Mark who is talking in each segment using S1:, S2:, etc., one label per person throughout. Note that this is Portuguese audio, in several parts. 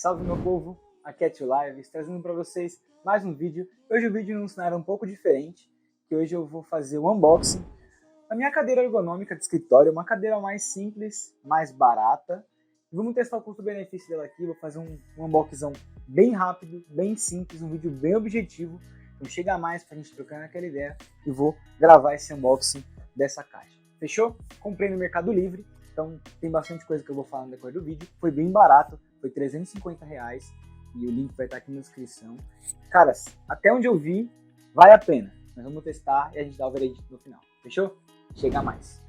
S1: Salve meu povo, aqui é Tio Lives, trazendo para vocês mais um vídeo. Hoje o vídeo num cenário um pouco diferente, que hoje eu vou fazer o unboxing da minha cadeira ergonômica de escritório, uma cadeira mais simples, mais barata. Vamos testar o custo-benefício dela aqui, vou fazer um unboxing bem rápido, bem simples, um vídeo bem objetivo. Então chega mais pra gente trocar naquela ideia e vou gravar esse unboxing dessa caixa. Fechou? Comprei no Mercado Livre, então tem bastante coisa que eu vou falar no decorrer do vídeo. Foi bem barato, foi R$350 e o link vai estar aqui na descrição. Caras, até onde eu vi, vale a pena. Nós vamos testar e a gente dá o veredito no final. Fechou? Chega mais.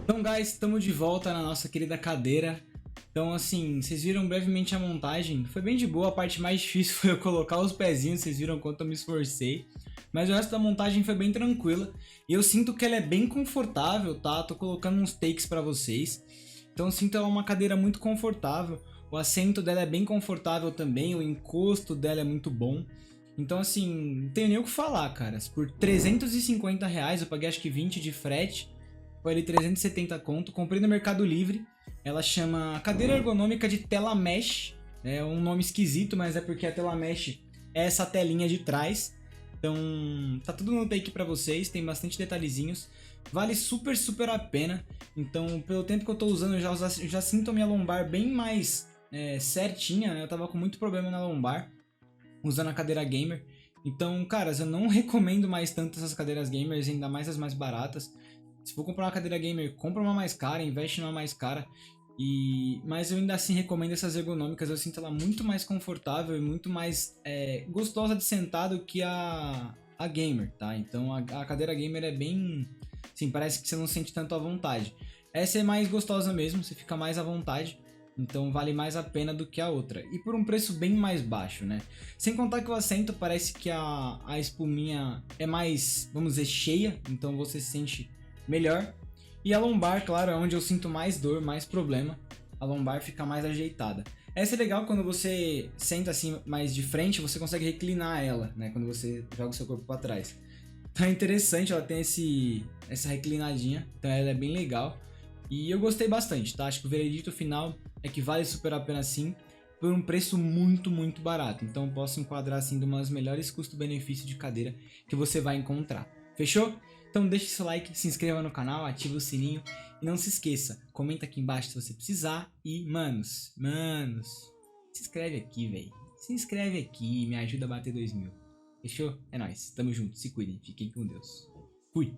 S1: Então, guys, estamos de volta na nossa querida cadeira. Então, assim, vocês viram brevemente a montagem. Foi bem de boa, a parte mais difícil foi eu colocar os pezinhos, vocês viram quanto eu me esforcei. Mas o resto da montagem foi bem tranquila. E eu sinto que ela é bem confortável, tá? Tô colocando uns takes pra vocês. Então eu sinto ela uma cadeira muito confortável. O assento dela é bem confortável também, o encosto dela é muito bom. Então, assim, não tenho nem o que falar, cara. Por R$350, eu paguei acho que 20 de frete. Foi ali 370 conto. Comprei no Mercado Livre. Ela chama Cadeira Ergonômica de Tela Mesh. É um nome esquisito, mas é porque a tela mesh é essa telinha de trás. Então, tá tudo no take pra vocês. Tem bastante detalhezinhos. Vale super a pena. Então, pelo tempo que eu tô usando, eu já sinto a minha lombar bem mais certinha, né? Eu tava com muito problema na lombar usando a cadeira gamer. Então, caras, eu não recomendo mais tanto essas cadeiras gamers, ainda mais as mais baratas. Se for comprar uma cadeira gamer, compra uma mais cara, investe numa mais cara. Mas eu ainda assim recomendo essas ergonômicas. Eu sinto ela muito mais confortável e muito mais gostosa de sentar do que a gamer, tá? Então a cadeira gamer é bem... Sim, parece que você não sente tanto à vontade. Essa é mais gostosa mesmo, você fica mais à vontade. Então vale mais a pena do que a outra. E por um preço bem mais baixo, né? Sem contar que o assento parece que a espuminha é mais, vamos dizer, cheia. Então você se sente melhor. E a lombar, claro, é onde eu sinto mais dor, mais problema. A lombar fica mais ajeitada. Essa é legal quando você senta assim mais de frente, você consegue reclinar ela, né? Quando você joga o seu corpo para trás. Então é interessante, ela tem essa reclinadinha. Então ela é bem legal. E eu gostei bastante, tá? Acho que o veredito final é que vale super a pena sim, por um preço muito barato. Então posso enquadrar assim de umas melhores custo-benefício de cadeira que você vai encontrar. Fechou? Então deixe seu like, se inscreva no canal, ative o sininho e não se esqueça, comenta aqui embaixo se você precisar e manos, se inscreve aqui, velho. Se inscreve aqui, me ajuda a bater 2000. Fechou? É nóis, tamo junto, se cuidem, fiquem com Deus. Fui!